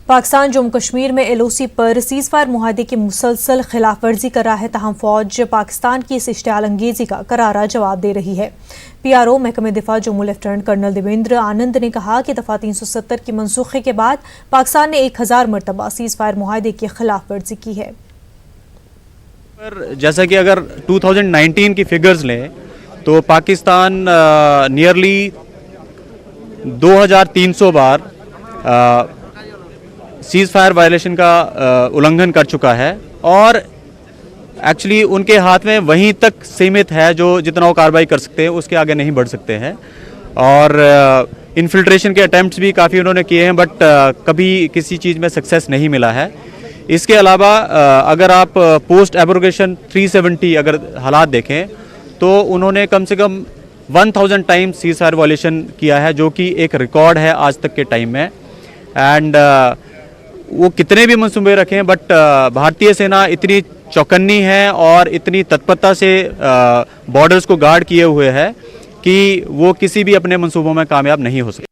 पाकिस्तान जम्मू कश्मीर में LOC पर cease fire मुआहदे की मुसलसल खिलाफ वर्जी कर रहा है, तहम फौज पाकिस्तान की इस इश्तियाल अंगेजी का करारा जवाब दे रही है। PRO महकमे दिफा जम्मू लेफ्टिनेंट कर्नल देवेंद्र आनंद ने कहा कि दफा 370 की मनसूखे के बाद पाकिस्तान ने 1000 मरतबा सीज फायर मुआहदे की खिलाफ वर्जी की है। जैसा कि अगर 2019 की फिगर्स लें तो पाकिस्तान नियरली 2300 बार सीज फायर वायलेशन का उल्लंघन कर चुका है और एक्चुअली उनके हाथ में वहीं तक सीमित है जो जितना वो कार्रवाई कर सकते हैं, उसके आगे नहीं बढ़ सकते हैं। और इन्फिल्ट्रेशन के अटैम्प्ट्स भी काफ़ी उन्होंने किए हैं, बट कभी किसी चीज़ में सक्सेस नहीं मिला है। इसके अलावा अगर आप पोस्ट एब्रोगेशन 370 अगर हालात देखें तो उन्होंने कम से कम 1000 टाइम्स सीज फायर वायलेशन किया है, जो कि एक रिकॉर्ड है आज तक के टाइम में। एंड वो कितने भी मंसूबे रखें, बट भारतीय सेना इतनी चौकन्नी है और इतनी तत्परता से बॉर्डर्स को गार्ड किए हुए है कि वो किसी भी अपने मंसूबों में कामयाब नहीं हो सकते।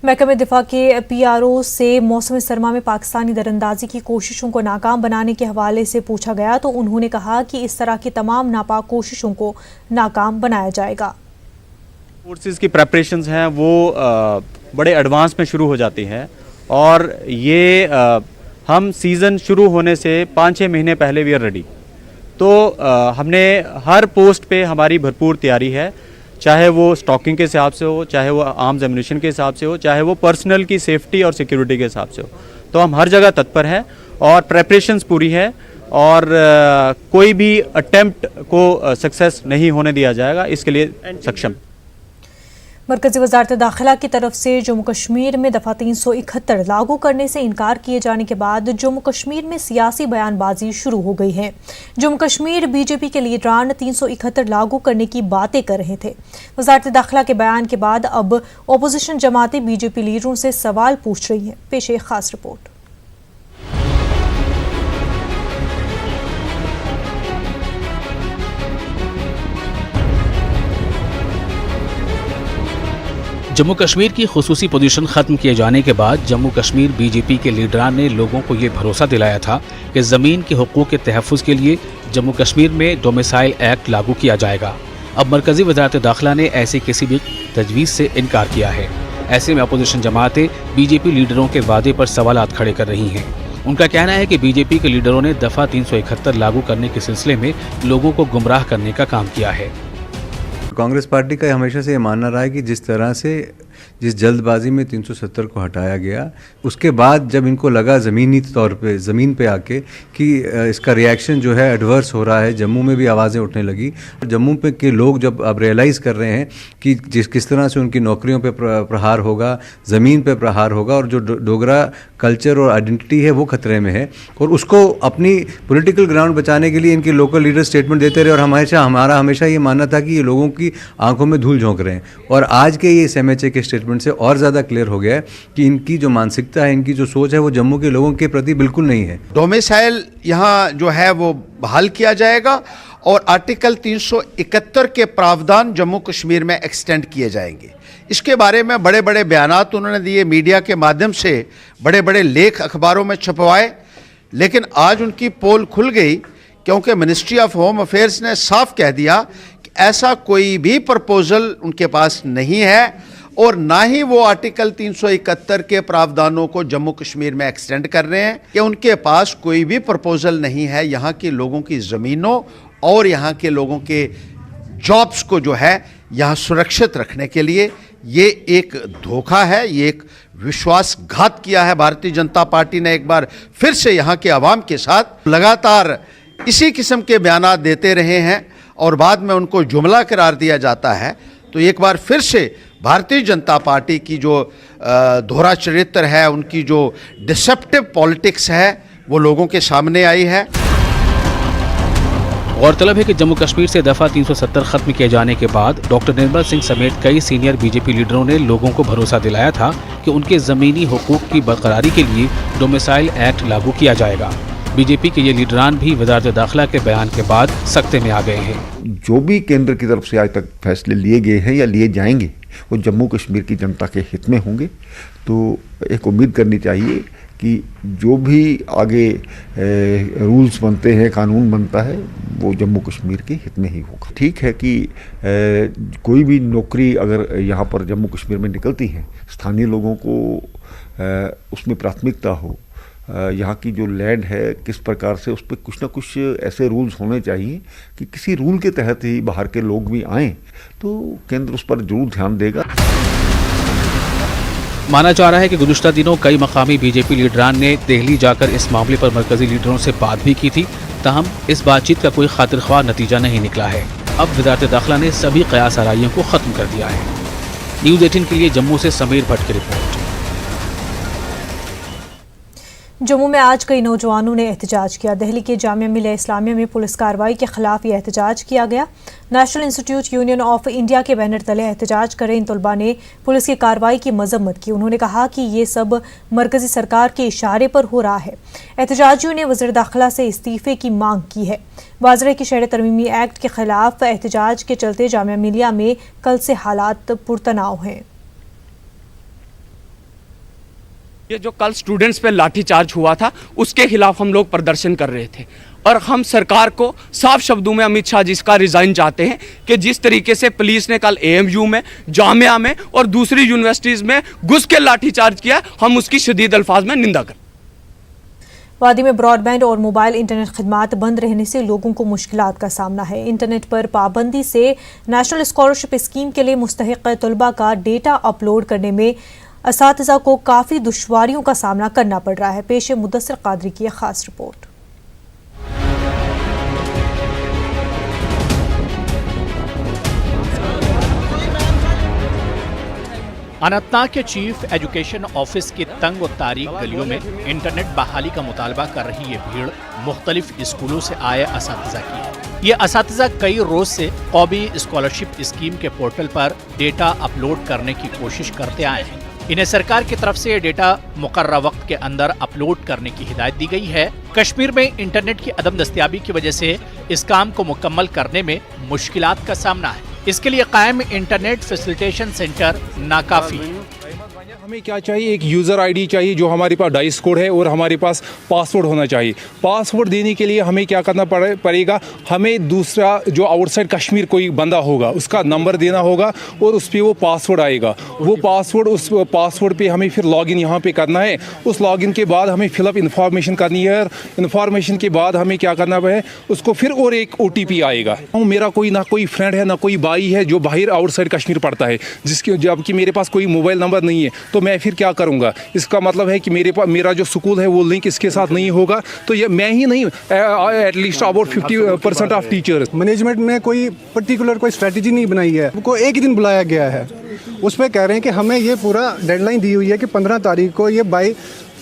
महकमे दिफा के PRO से मौसम सरमा में पाकिस्तानी दरअंदाजी की कोशिशों को नाकाम बनाने के हवाले से पूछा गया तो उन्होंने कहा कि इस तरह की तमाम नापाक कोशिशों को नाकाम बनाया जाएगा। फोर्सेस की प्रेपरेशंस हैं वो बड़े एडवांस में शुरू हो जाती है और ये हम सीज़न शुरू होने से 5-6 महीने पहले वी आर रेडी। तो हमने हर पोस्ट पे हमारी भरपूर तैयारी है, चाहे वो स्टॉकिंग के हिसाब से हो, चाहे वो आर्म्स एम्युनिशन के हिसाब से हो, चाहे वो पर्सनल की सेफ्टी और सिक्योरिटी के हिसाब से हो। तो हम हर जगह तत्पर हैं और प्रेपरेशंस पूरी है और कोई भी अटेम्प्ट को सक्सेस नहीं होने दिया जाएगा, इसके लिए सक्षम। मरकजी वजारत दाखिला की तरफ से जम्मू कश्मीर में दफ़ा 371 लागू करने से इनकार किए जाने के बाद जम्मू कश्मीर में सियासी बयानबाजी शुरू हो गई है। जम्मू कश्मीर BJP के लीडरान 371 लागू करने की बातें कर रहे थे। वजारत दाखिला के बयान के बाद अब अपोजिशन जमातें BJP लीडरों से सवाल पूछ रही हैं। पेश एक खास रिपोर्ट। जम्मू कश्मीर की खुसूसी पोजीशन खत्म किए जाने के बाद जम्मू कश्मीर BJP के लीडरान ने लोगों को ये भरोसा दिलाया था कि ज़मीन के हुकूक के तहफ़्फ़ुज़ के लिए जम्मू कश्मीर में डोमिसाइल एक्ट लागू किया जाएगा। अब मरकजी वज़ारत दाखिला ने ऐसी किसी भी तजवीज़ से इनकार किया है। ऐसे में अपोजिशन जमातें BJP लीडरों के वादे पर सवालात खड़े कर रही हैं। उनका कहना है कि BJP के लीडरों ने दफ़ा 371 लागू करने के सिलसिले में लोगों को गुमराह करने का काम किया है। कांग्रेस पार्टी का हमेशा से ये मानना रहा है कि जिस तरह से जिस जल्दबाजी में 370 को हटाया गया, उसके बाद जब इनको लगा ज़मीनी तौर पे ज़मीन पे आके कि इसका रिएक्शन जो है एडवर्स हो रहा है, जम्मू में भी आवाज़ें उठने लगी। जम्मू पे के लोग जब अब रियलाइज़ कर रहे हैं कि किस तरह से उनकी नौकरियों पे प्रहार होगा, ज़मीन पे प्रहार होगा और जो डोगरा कल्चर और आइडेंटिटी है वो खतरे में है, और उसको अपनी पॉलिटिकल ग्राउंड बचाने के लिए इनके लोकल लीडर स्टेटमेंट देते रहे। और हमारा हमेशा ये मानना था कि ये लोगों की आंखों में धूल झोंक रहे हैं, और आज के ये MHA के स्टेटमेंट से और ज़्यादा क्लियर हो गया है कि इनकी जो मानसिकता है, इनकी जो सोच है वो जम्मू के लोगों के प्रति बिल्कुल नहीं है। डोमिसाइल यहाँ जो है वो बहाल किया जाएगा और आर्टिकल 371 के प्रावधान जम्मू कश्मीर में एक्सटेंड किए जाएंगे। इसके बारे में बड़े बड़े बयानात उन्होंने दिए, मीडिया के माध्यम से बड़े बड़े लेख अखबारों में छपवाए, लेकिन आज उनकी पोल खुल गई क्योंकि मिनिस्ट्री ऑफ होम अफेयर्स ने साफ कह दिया कि ऐसा कोई भी प्रपोजल उनके पास नहीं है और ना ही वो आर्टिकल 371 के प्रावधानों को जम्मू कश्मीर में एक्सटेंड कर रहे हैं, कि उनके पास कोई भी प्रपोजल नहीं है यहाँ के लोगों की ज़मीनों और यहाँ के लोगों के जॉब्स को जो है यहाँ सुरक्षित रखने के लिए। ये एक धोखा है, ये एक विश्वासघात किया है भारतीय जनता पार्टी ने एक बार फिर से यहाँ के अवाम के साथ। लगातार इसी किस्म के बयानात देते रहे हैं और बाद में उनको जुमला करार दिया जाता है। तो एक बार फिर से भारतीय जनता पार्टी की जो दोहरा चरित्र है, उनकी जो डिसेप्टिव पॉलिटिक्स है, वो लोगों के सामने आई है। गौरतलब है कि जम्मू कश्मीर से दफ़ा 370 खत्म किए जाने के बाद डॉक्टर निर्मल सिंह समेत कई सीनियर BJP लीडरों ने लोगों को भरोसा दिलाया था कि उनके ज़मीनी हुकूक की बरकरारी के लिए डोमिसाइल एक्ट लागू किया जाएगा। BJP के ये लीडरान भी वज़ारत दाखिला के बयान के बाद सख्ते में आ गए हैं। जो भी केंद्र की तरफ से आज तक फैसले लिए गए हैं या लिए जाएंगे वो जम्मू कश्मीर की जनता के हित में होंगे। तो एक उम्मीद करनी चाहिए कि जो भी आगे रूल्स बनते हैं, कानून बनता है, वो जम्मू कश्मीर के हित में ही होगा। ठीक है कि कोई भी नौकरी अगर यहाँ पर जम्मू कश्मीर में निकलती है, स्थानीय लोगों को उसमें प्राथमिकता हो, यहाँ की जो लैंड है किस प्रकार से, उस पर कुछ ना कुछ ऐसे रूल्स होने चाहिए कि किसी रूल के तहत ही बाहर के लोग भी आएँ, तो केंद्र उस पर जरूर ध्यान देगा। माना जा रहा है कि गुज़िश्ता दिनों कई मकामी बीजेपी लीडरान ने दिल्ली जाकर इस मामले पर मरकजी लीडरों से बात भी की थी, ताहम इस बातचीत का कोई खातिरख्वाह नतीजा नहीं निकला है। अब वज़ारत दाखिला ने सभी क़यास आराइयों को ख़त्म कर दिया है। न्यूज़ 18 के लिए जम्मू से समीर भट्ट की रिपोर्ट। जम्मू में आज कई नौजवानों ने एहतजाज किया। दिल्ली के जामिया मिलिया इस्लामिया में पुलिस कार्रवाई के खिलाफ यह एहतजाज किया गया। National institute union of India के बैनर तले एहतजाज कर रहे इन तलबा ने पुलिस की कार्रवाई की मजम्मत की। उन्होंने कहा कि ये सब मरकजी सरकार के इशारे पर हो रहा है। एहतजाजियों ने वज़ीर दाखिला से इस्तीफे की मांग की है। वाज़रा की शहरी तरमीमी एक्ट के खिलाफ एहतजाज के चलते जामिया मिलिया में कल से हालात पुरतनाव हैं। ये जो कल स्टूडेंट्स पे लाठीचार्ज हुआ था, उसके खिलाफ हम लोग प्रदर्शन कर रहे थे और हम सरकार को साफ शब्दों में अमित शाह जी का रिजाइन चाहते हैं कि जिस तरीके से पुलिस ने कल AMU में, जामिया में और दूसरी यूनिवर्सिटीज में घुस के लाठीचार्ज किया, हम उसकी शदीद अल्फाज में निंदा करें। वादी में ब्रॉडबैंड और मोबाइल इंटरनेट खिदमात बंद रहने से लोगों को मुश्किलात का सामना है। इंटरनेट पर पाबंदी से नेशनल स्कॉलरशिप स्कीम के लिए मुस्तहिक तलबा का डेटा अपलोड करने में असातिज़ा को काफ़ी दुश्वारियों का सामना करना पड़ रहा है। पेश है मुदस्सिर कादरी की एक खास रिपोर्ट। अनंतनाग के चीफ एजुकेशन ऑफिस की तंग और तारीक गलियों में इंटरनेट बहाली का मुतालबा कर रही ये भीड़ मुख्तलिफ स्कूलों से आए असातिज़ा की है। ये असातिज़ा कई रोज से कौमी स्कॉलरशिप स्कीम के पोर्टल पर डेटा अपलोड करने की कोशिश करते आए हैं। इन्हें सरकार की तरफ से ये डेटा मुकर्रर वक्त के अंदर अपलोड करने की हिदायत दी गई है। कश्मीर में इंटरनेट की अदम दस्तयाबी की वजह से इस काम को मुकम्मल करने में मुश्किलात का सामना है। इसके लिए कायम इंटरनेट फैसिलिटेशन सेंटर नाकाफी है। हमें क्या चाहिए, एक यूज़र आईडी चाहिए जो हमारे पास डाइस कोड है और हमारे पास पासवर्ड होना चाहिए। पासवर्ड देने के लिए हमें क्या करना पड़ेगा, हमें दूसरा जो आउटसाइड कश्मीर कोई बंदा होगा उसका नंबर देना होगा और उस पर वो पासवर्ड आएगा। वो पासवर्ड, उस पासवर्ड पे हमें फिर लॉगिन यहाँ पे करना है। उस लॉगिन के बाद हमें फिलअप इन्फॉर्मेशन करनी है। इन्फॉर्मेशन के बाद हमें क्या करना है, उसको फिर और एक OTP आएगा। मेरा कोई ना कोई फ्रेंड है ना कोई भाई है जो बाहर आउटसाइड कश्मीर पढ़ता है, जिसके जबकि मेरे पास कोई मोबाइल नंबर नहीं है, तो मैं फिर क्या करूंगा। इसका मतलब है कि मेरा जो स्कूल है वो लिंक इसके साथ नहीं होगा। तो ये मैं ही नहीं, at least about 50% of teachers. Management ने कोई पर्टिकुलर कोई स्ट्रेटजी नहीं बनाई है। उनको एक ही दिन बुलाया गया है, उस पर कह रहे हैं कि हमें ये पूरा डेडलाइन दी हुई है कि 15 तारीख को ये बाई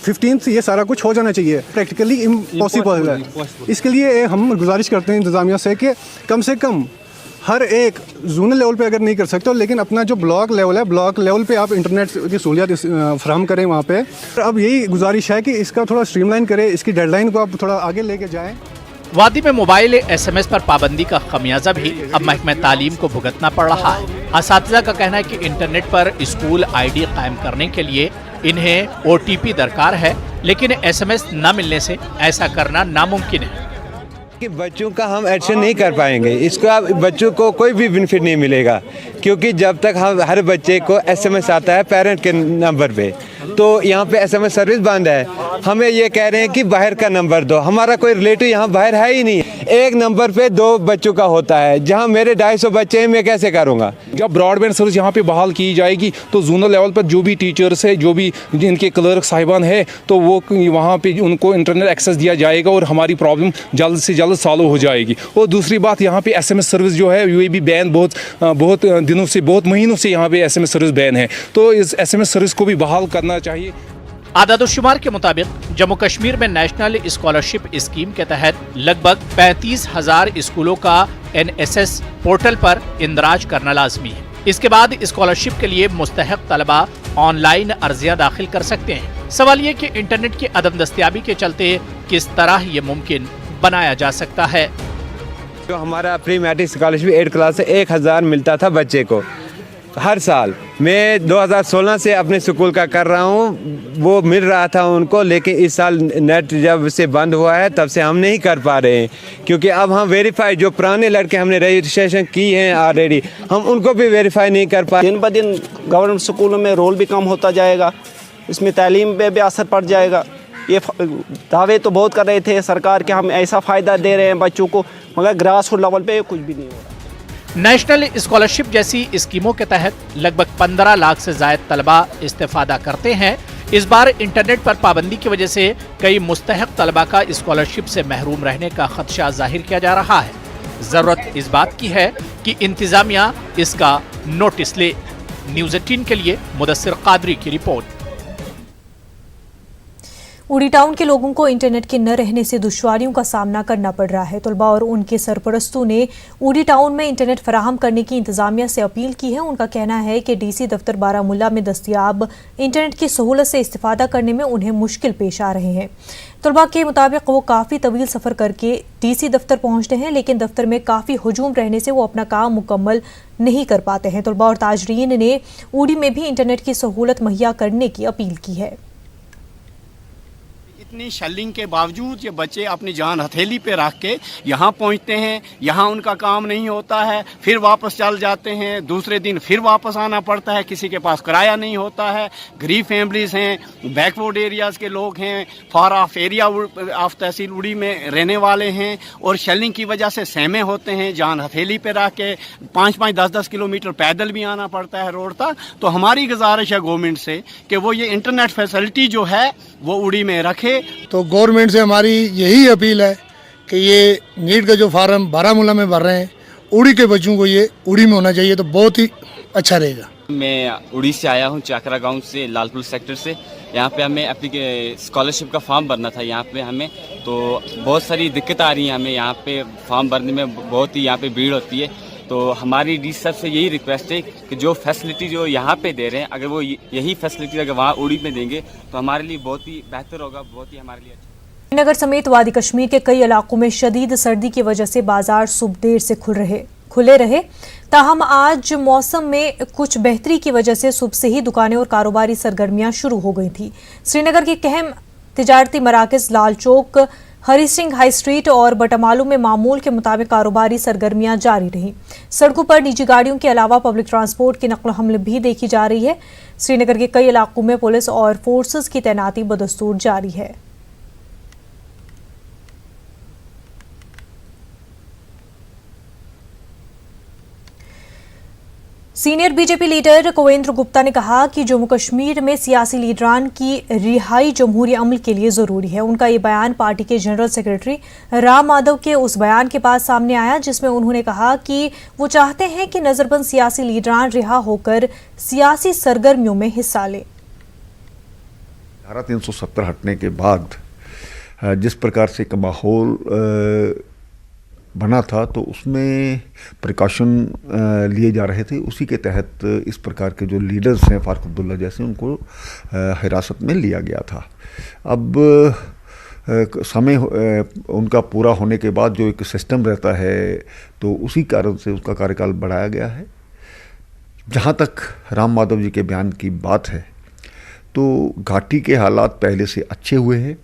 15 ये सारा कुछ हो जाना चाहिए। प्रैक्टिकली इम्पॉसिबल है। इसके लिए हम गुजारिश करते हैं इंतज़ामिया से कि कम से कम हर एक जोनल लेवल पे अगर नहीं कर सकते हो, लेकिन अपना जो ब्लॉक लेवल है, ब्लॉक लेवल पे आप इंटरनेट की सहूलियत फराहम करें वहाँ पे। अब यही गुजारिश है कि इसका थोड़ा स्ट्रीमलाइन करें, इसकी डेडलाइन को आप थोड़ा आगे लेके जाएं। वादी में मोबाइल SMS पर पाबंदी का खमियाजा भी अब महकमा तालीम को भुगतना पड़ रहा है। असातिज़ा का कहना है कि इंटरनेट पर स्कूल ID कायम करने के लिए इन्हें OTP दरकार है, लेकिन SMS न मिलने से ऐसा करना नामुमकिन है। कि बच्चों का हम एक्शन नहीं कर पाएंगे, इसका बच्चों को कोई भी बेनिफिट नहीं मिलेगा, क्योंकि जब तक हम हर बच्चे को SMS आता है पेरेंट के नंबर पे, तो यहाँ पे SMS सर्विस बंद है। हमें ये कह रहे हैं कि बाहर का नंबर दो। हमारा कोई रिलेटिव यहाँ बाहर है ही नहीं। एक नंबर पे 2 बच्चों का होता है, जहाँ मेरे 250 बच्चे हैं, मैं कैसे करूँगा। जब ब्रॉडबैंड सर्विस यहाँ पे बहाल की जाएगी तो जोनल लेवल पर जो भी टीचर्स है, जो भी जिनके क्लर्क साहिबान है, तो वो वहाँ पे उनको इंटरनेट एक्सेस दिया जाएगा और हमारी प्रॉब्लम जल्द से जल्द सॉल्व हो जाएगी। और दूसरी बात, यहाँ पे SMS सर्विस जो है ये भी बैन, बहुत दिनों से, बहुत महीनों से यहाँ पे SMS सर्विस बैन है, तो इस SMS सर्विस को भी बहाल करना चाहिए। आदादुश्शुमार के मुताबिक जम्मू कश्मीर में नेशनल स्कॉलरशिप स्कीम के तहत लगभग 35,000 स्कूलों का NSS पोर्टल पर इंदराज करना लाजमी है। इसके बाद स्कॉलरशिप के लिए मुस्तहिक तलबा ऑनलाइन अर्जियां दाखिल कर सकते हैं। सवाल ये कि इंटरनेट की अदम दस्तयाबी के चलते किस तरह ये मुमकिन बनाया जा सकता है। जो हमारा प्री मैट्रिक स्कॉलरशिप 8 क्लास से 1000 मिलता था बच्चे को, हर साल मैं 2016 से अपने स्कूल का कर रहा हूँ, वो मिल रहा था उनको, लेकिन इस साल नेट जब से बंद हुआ है तब से हम नहीं कर पा रहे हैं, क्योंकि अब हम वेरीफाई जो पुराने लड़के हमने रजिस्ट्रेशन की हैं ऑलरेडी, हम उनको भी वेरीफाई नहीं कर पाए। दिन ब दिन गवर्नमेंट स्कूलों में रोल भी कम होता जाएगा, इसमें तालीम पे भी असर पड़ जाएगा। ये दावे तो बहुत कर रहे थे सरकार के हम ऐसा फ़ायदा दे रहे हैं बच्चों को, मगर ग्रास रूट लेवल पे कुछ भी नहीं हो रहा। नेशनल स्कॉलरशिप जैसी स्कीमों के तहत लगभग 15 लाख से ज़ायद तलबा इस्तेफादा करते हैं। इस बार इंटरनेट पर पाबंदी की वजह से कई मुस्तहक तलबा का स्कॉलरशिप से महरूम रहने का खदशा जाहिर किया जा रहा है। ज़रूरत इस बात की है कि इंतज़ामिया इसका नोटिस ले। न्यूज़ 18 के लिए मुदस्सिर कादरी की रिपोर्ट। उड़ी टाउन के लोगों को इंटरनेट के न रहने से दुश्वारियों का सामना करना पड़ रहा है। तलबा और उनके सरपरस्तों ने उड़ी टाउन में इंटरनेट फराहम करने की इंतजामिया से अपील की है। उनका कहना है कि डीसी दफ्तर बारामूला में दस्तयाब इंटरनेट की सहूलत से इस्तेफादा करने में उन्हें मुश्किल पेश आ रहे हैं। तलबा के मुताबिक वो काफ़ी तवील सफ़र करके डीसी दफ्तर पहुँचते हैं, लेकिन दफ्तर में काफ़ी हुजूम रहने से वो अपना काम मुकम्मल नहीं कर पाते हैं। तलबा और ताजरीन ने उड़ी में भी इंटरनेट की सहूलत मुहैया करने की अपील की है। इतनी शेलिंग के बावजूद ये बच्चे अपनी जान हथेली पे रख के यहाँ पहुँचते हैं, यहाँ उनका काम नहीं होता है, फिर वापस चल जाते हैं, दूसरे दिन फिर वापस आना पड़ता है, किसी के पास किराया नहीं होता है। गरीब फैमिलीज़ हैं, बैकवर्ड एरियाज़ के लोग हैं, फार ऑफ एरिया ऑफ तहसील उड़ी में रहने वाले हैं, और शेलिंग की वजह से सहमे होते हैं, जान हथेली पे रख के 5-5, 10-10 किलोमीटर पैदल भी आना पड़ता है रोड तक। तो हमारी गुजारिश है गवर्नमेंट से कि वो ये इंटरनेट फैसिलिटी जो है वो उड़ी में रखे। तो गवर्नमेंट से हमारी यही अपील है कि ये नीट का जो फार्म बारामूला में भर रहे हैं, उड़ी के बच्चों को ये उड़ी में होना चाहिए, तो बहुत ही अच्छा रहेगा। मैं उड़ी से आया हूँ, चाकरा गांव से, लालपुर सेक्टर से। यहाँ पे हमें अपनी स्कॉलरशिप का फॉर्म भरना था यहाँ पे हमें, तो बहुत सारी दिक्कत आ रही है हमें यहाँ पे फॉर्म भरने में, बहुत ही यहाँ पे भीड़ होती है। तो हमारी डी सर से यही रिक्वेस्ट है कि जो फैसिलिटी जो यहाँ पे दे रहे हैं, अगर वो यही फैसिलिटी अगर वहाँ उड़ी में देंगे तो हमारे लिए बहुत ही बेहतर होगा, बहुत ही हमारे लिए अच्छा। श्रीनगर समेत वादी कश्मीर के कई इलाकों में शदीद सर्दी की वजह से बाजार सुबह देर से खुले रहे। ताहम आज मौसम में कुछ बेहतरी की वजह से सुबह से ही दुकानें और कारोबारी सरगर्मियां शुरू हो गई थी। श्रीनगर के अहम तिजारती मराकज़ लाल चौक, हरी सिंह हाई स्ट्रीट और बटामालू में मामूल के मुताबिक कारोबारी सरगर्मियां जारी रहीं। सड़कों पर निजी गाड़ियों के अलावा पब्लिक ट्रांसपोर्ट की नकल हमल भी देखी जा रही है। श्रीनगर के कई इलाकों में पुलिस और फोर्सेस की तैनाती बदस्तूर जारी है। सीनियर बीजेपी लीडर कुवेंद्र गुप्ता ने कहा कि जम्मू कश्मीर में सियासी लीडरान की रिहाई जमहूरी अमल के लिए ज़रूरी है। उनका ये बयान पार्टी के जनरल सेक्रेटरी राम माधव के उस बयान के बाद सामने आया जिसमें उन्होंने कहा कि वो चाहते हैं कि नज़रबंद सियासी लीडरान रिहा होकर सियासी सरगर्मियों में हिस्सा लें। धारा 370 हटने के बाद जिस प्रकार से एक माहौल बना था, तो उसमें प्रिकॉशन लिए जा रहे थे। उसी के तहत इस प्रकार के जो लीडर्स हैं फारूक अब्दुल्ला जैसे, उनको हिरासत में लिया गया था। अब समय उनका पूरा होने के बाद जो एक सिस्टम रहता है, तो उसी कारण से उसका कार्यकाल बढ़ाया गया है। जहाँ तक राम माधव जी के बयान की बात है, तो घाटी के हालात पहले से अच्छे हुए हैं।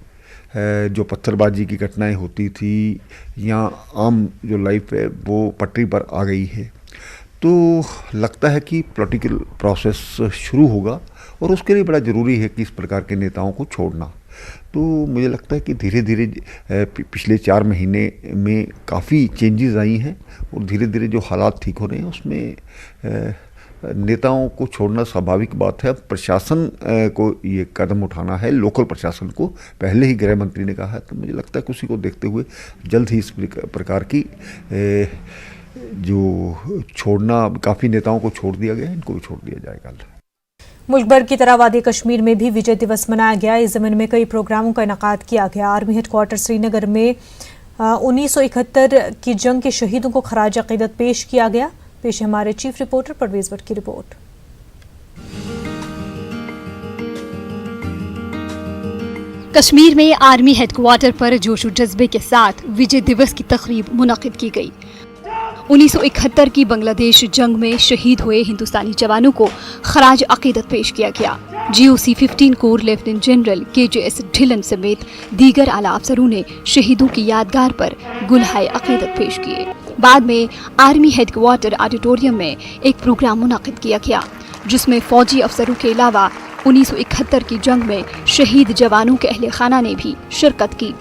जो पत्थरबाजी की घटनाएं होती थी या आम जो लाइफ है वो पटरी पर आ गई है। तो लगता है कि पॉलिटिकल प्रोसेस शुरू होगा और उसके लिए बड़ा ज़रूरी है कि इस प्रकार के नेताओं को छोड़ना। तो मुझे लगता है कि धीरे धीरे पिछले 4 महीने में काफ़ी चेंजेस आई हैं और धीरे धीरे जो हालात ठीक हो रहे हैं उसमें नेताओं को छोड़ना स्वाभाविक बात है। प्रशासन को ये कदम उठाना है, लोकल प्रशासन को, पहले ही गृह मंत्री ने कहा है। तो मुझे लगता है कि उसी को देखते हुए जल्द ही इस प्रकार की जो छोड़ना, काफ़ी नेताओं को छोड़ दिया गया है, इनको भी छोड़ दिया जाएगा। मुल्क भर की तरह वादी कश्मीर में भी विजय दिवस मनाया गया। इस ज़मीन में कई प्रोग्रामों का इनेकाद किया गया। आर्मी हेडक्वार्टर श्रीनगर में 1971 की जंग के शहीदों को खराज अकीदत पेश किया गया। पेश है हमारे चीफ रिपोर्टर परवेज भट्ट की रिपोर्ट। कश्मीर में आर्मी हेडक्वार्टर पर जोशो जज्बे के साथ विजय दिवस की तकरीब मुनक़िद की गई। 1971 की बांग्लादेश जंग में शहीद हुए हिंदुस्तानी जवानों को खराज अकीदत पेश किया गया। GOC 15 core lieutenant general KJS Dhillon समेत दीगर आला अफसरों ने शहीदों की यादगार पर गुलहाए अकीदत पेश किए। बाद में आर्मी हेडक्वार्टर ऑडिटोरियम में एक प्रोग्राम मुनाकिद किया गया, जिसमें फौजी अफसरों के अलावा 1971 की जंग में शहीद जवानों के अहले खाना ने भी शिरकत की।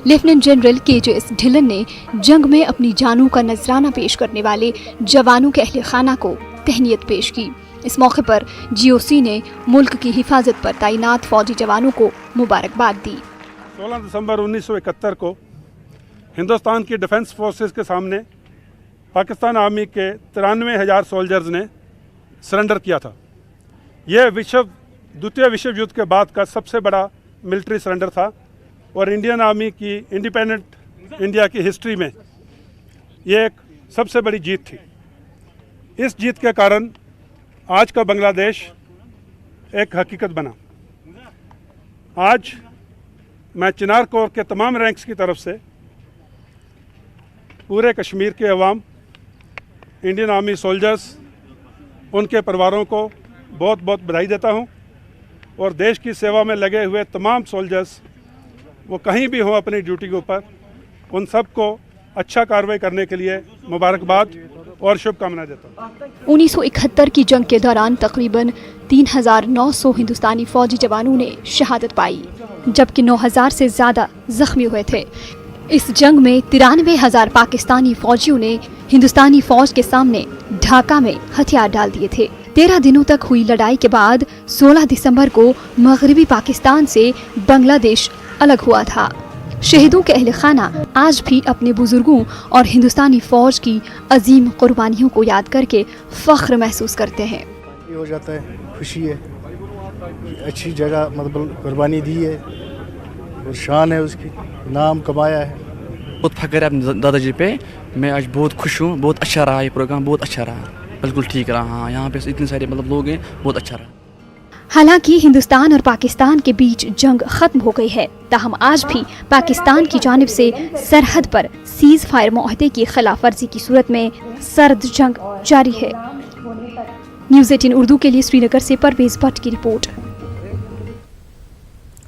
लेफ्टिनेंट जनरल KJS ढिलन ने जंग में अपनी जानों का नजराना पेश करने वाले जवानों के अहले खाना को तहनीयत पेश की। इस मौके पर GOC ने मुल्क की हिफाजत पर तैनात फौजी जवानों को मुबारकबाद दी। 16 दिसंबर 1971 को हिंदुस्तान की डिफेंस फोर्सेस के सामने पाकिस्तान आर्मी के 93,000 सोल्जर्स ने सरेंडर किया था। यह द्वितीय विश्व युद्ध के बाद का सबसे बड़ा मिलिट्री सरेंडर था और इंडियन आर्मी की इंडिपेंडेंट इंडिया की हिस्ट्री में ये एक सबसे बड़ी जीत थी। इस जीत के कारण आज का बांग्लादेश एक हकीकत बना। आज मैं चिनार कोर के तमाम रैंक्स की तरफ से पूरे कश्मीर के अवाम, इंडियन आर्मी सोल्जर्स, उनके परिवारों को बहुत बहुत बधाई देता हूं और देश की सेवा में लगे हुए तमाम सोल्जर्स, वो कहीं भी हों अपनी ड्यूटी के ऊपर, उन सबको अच्छा कार्रवाई करने के लिए मुबारकबाद और शुभकामनाएं देता हूँ। 1971 की जंग के दौरान तकरीबन 3,900 हिंदुस्तानी फौजी जवानों ने शहादत पाई, जबकि 9,000 से ज्यादा जख्मी हुए थे। इस जंग में 93,000 पाकिस्तानी फौजियों ने हिंदुस्तानी फौज के सामने ढाका में हथियार डाल दिए थे। 13 दिनों तक हुई लड़ाई के बाद 16 दिसंबर को मगरबी पाकिस्तान से बांग्लादेश अलग हुआ था। शहीदों के अहले खाना आज भी अपने बुजुर्गों और हिंदुस्तानी फौज की अजीम कुर्बानियों को याद करके फख्र महसूस करते हैं। ये हो जाता है, खुशी है, अच्छी जगह मतलब कुर्बानी दी है और शान है, उसकी नाम कमाया है। बहुत फख्र है अपने दादाजी पे। मैं आज बहुत खुश हूँ, बहुत अच्छा रहा ये प्रोग्राम, बहुत अच्छा रहा, बिल्कुल ठीक रहा। हाँ, यहाँ पे इतने सारे लोग हैं, बहुत अच्छा रहा। हालांकि हिंदुस्तान और पाकिस्तान के बीच जंग खत्म हो गई है, ताहम आज भी पाकिस्तान की जानिब से सरहद पर सीज फायर मुआहदे की खिलाफ वर्जी की सूरत में सर्द जंग जारी है। न्यूज़ 18 उर्दू के लिए श्रीनगर से परवेज भट्ट की रिपोर्ट।